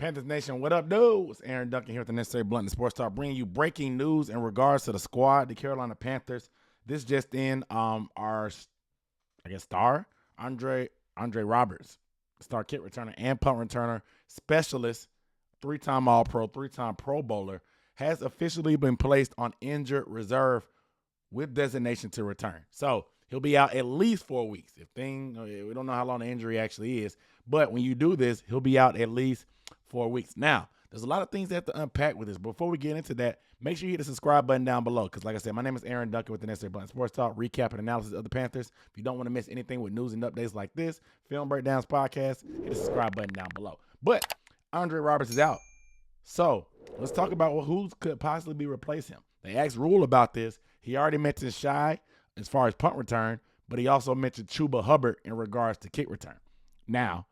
Panthers Nation, what up, dude? It's Aaron Duncan here with the Necessary Blunt and Sports Talk, bringing you breaking news in regards to the squad, the Carolina Panthers. This just in, our, star, Andre Roberts, star kick returner and punt returner, specialist, three-time All-Pro, three-time Pro Bowler, has officially been placed on injured reserve with designation to return. So he'll be out at least 4 weeks. We don't know how long the injury actually is, but when you do this, he'll be out at least 4 weeks. Now, there's a lot of things that have to unpack with this. Before we get into that, make sure you hit the subscribe button down below because, like I said, my name is Aaron Duncan with the Necessary Blunt Sports Talk, recap and analysis of the Panthers. If you don't want to miss anything with news and updates like this, Film Breakdowns podcast, hit the subscribe button down below. But Andre Roberts is out. So let's talk about who could possibly be replace him. They asked Rule about this. He already mentioned Shy as far as punt return, but he also mentioned Chuba Hubbard in regards to kick return. Now,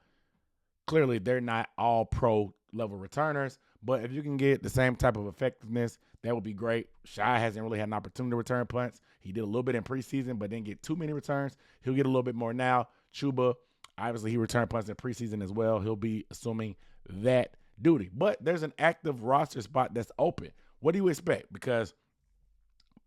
clearly they're not all pro level returners, but if you can get the same type of effectiveness, that would be great. Shy hasn't really had an opportunity to return punts. He did a little bit in preseason, but didn't get too many returns. He'll get a little bit more now. Chuba, obviously he returned punts in preseason as well. He'll be assuming that duty. But there's an active roster spot that's open. What do you expect? Because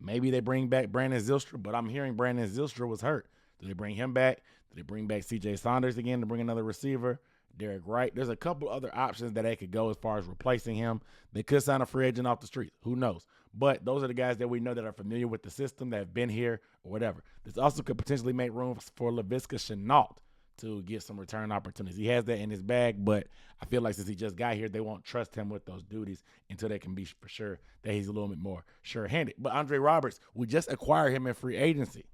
maybe they bring back Brandon Zylstra, but I'm hearing Brandon Zylstra was hurt. Do they bring him back? Do they bring back C.J. Saunders again to bring another receiver? Derek Wright. There's a couple other options that they could go as far as replacing him. They could sign a free agent off the street. Who knows? But those are the guys that we know that are familiar with the system, that have been here or whatever. This also could potentially make room for Laviska Shenault to get some return opportunities. He has that in his bag, but I feel like since he just got here, they won't trust him with those duties until they can be for sure that he's a little bit more sure-handed. But Andre Roberts, we just acquired him in free agency,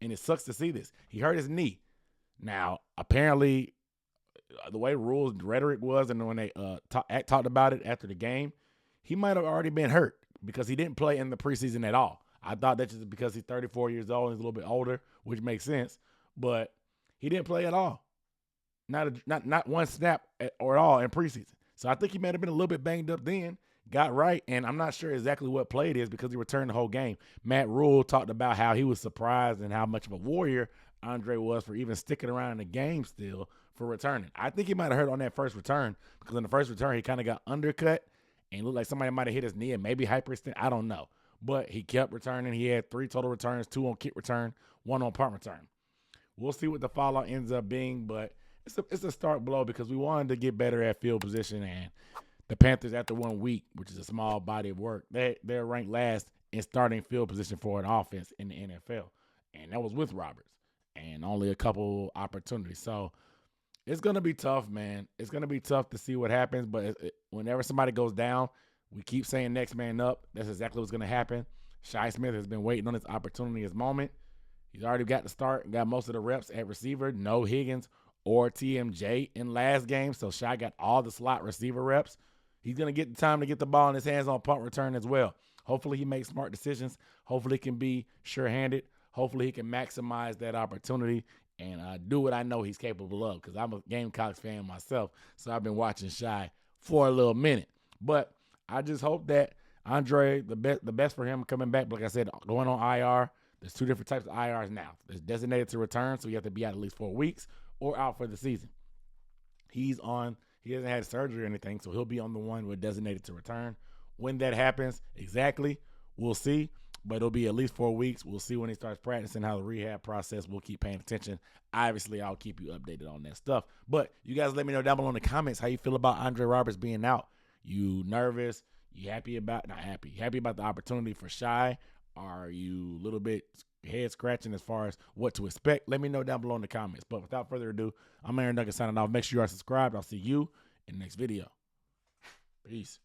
and it sucks to see this. He hurt his knee. Now, apparently, the way Rule's rhetoric was, and when they talked about it after the game, he might have already been hurt because he didn't play in the preseason at all. I thought that's just because he's 34 years old and he's a little bit older, which makes sense, but he didn't play at all. Not one snap or at all in preseason. So I think he might have been a little bit banged up then, got right, and I'm not sure exactly what play it is because he returned the whole game. Matt Rule talked about how he was surprised and how much of a warrior Andre was for even sticking around in the game still for returning. I think he might have hurt on that first return because in the first return he kind of got undercut and looked like somebody might have hit his knee and maybe hyperextend. I don't know. But he kept returning. He had 3 total returns, 2 on kick return, 1 on punt return. We'll see what the fallout ends up being, but it's a stark blow because we wanted to get better at field position, and the Panthers, after 1 week, which is a small body of work, they're ranked last in starting field position for an offense in the NFL, and that was with Roberts and only a couple opportunities. So it's going to be tough, man. It's going to be tough to see what happens, but whenever somebody goes down, we keep saying next man up. That's exactly what's going to happen. Shi Smith has been waiting on his opportunity, his moment. He's already got the start and got most of the reps at receiver. No Higgins or TMJ in last game, so Shi got all the slot receiver reps. He's going to get the time to get the ball in his hands on punt return as well. Hopefully he makes smart decisions. Hopefully he can be sure-handed. Hopefully he can maximize that opportunity and do what I know he's capable of because I'm a Gamecocks fan myself, so I've been watching Shi for a little minute. But I just hope that Andre, the best for him coming back, like I said, going on IR. There's 2 different types of IRs now. There's designated to return, so you have to be out at least 4 weeks, or out for the season. He hasn't had surgery or anything, so he'll be on the one with designated to return. When that happens, exactly, we'll see. But it'll be at least 4 weeks. We'll see when he starts practicing how the rehab process. We'll keep paying attention. Obviously, I'll keep you updated on that stuff. But you guys let me know down below in the comments how you feel about Andre Roberts being out. You nervous? You happy about, not happy, happy about the opportunity for Shi? Are you a little bit head scratching as far as what to expect? Let me know down below in the comments. But without further ado, I'm Aaron Duncan signing off. Make sure you are subscribed. I'll see you in the next video. Peace.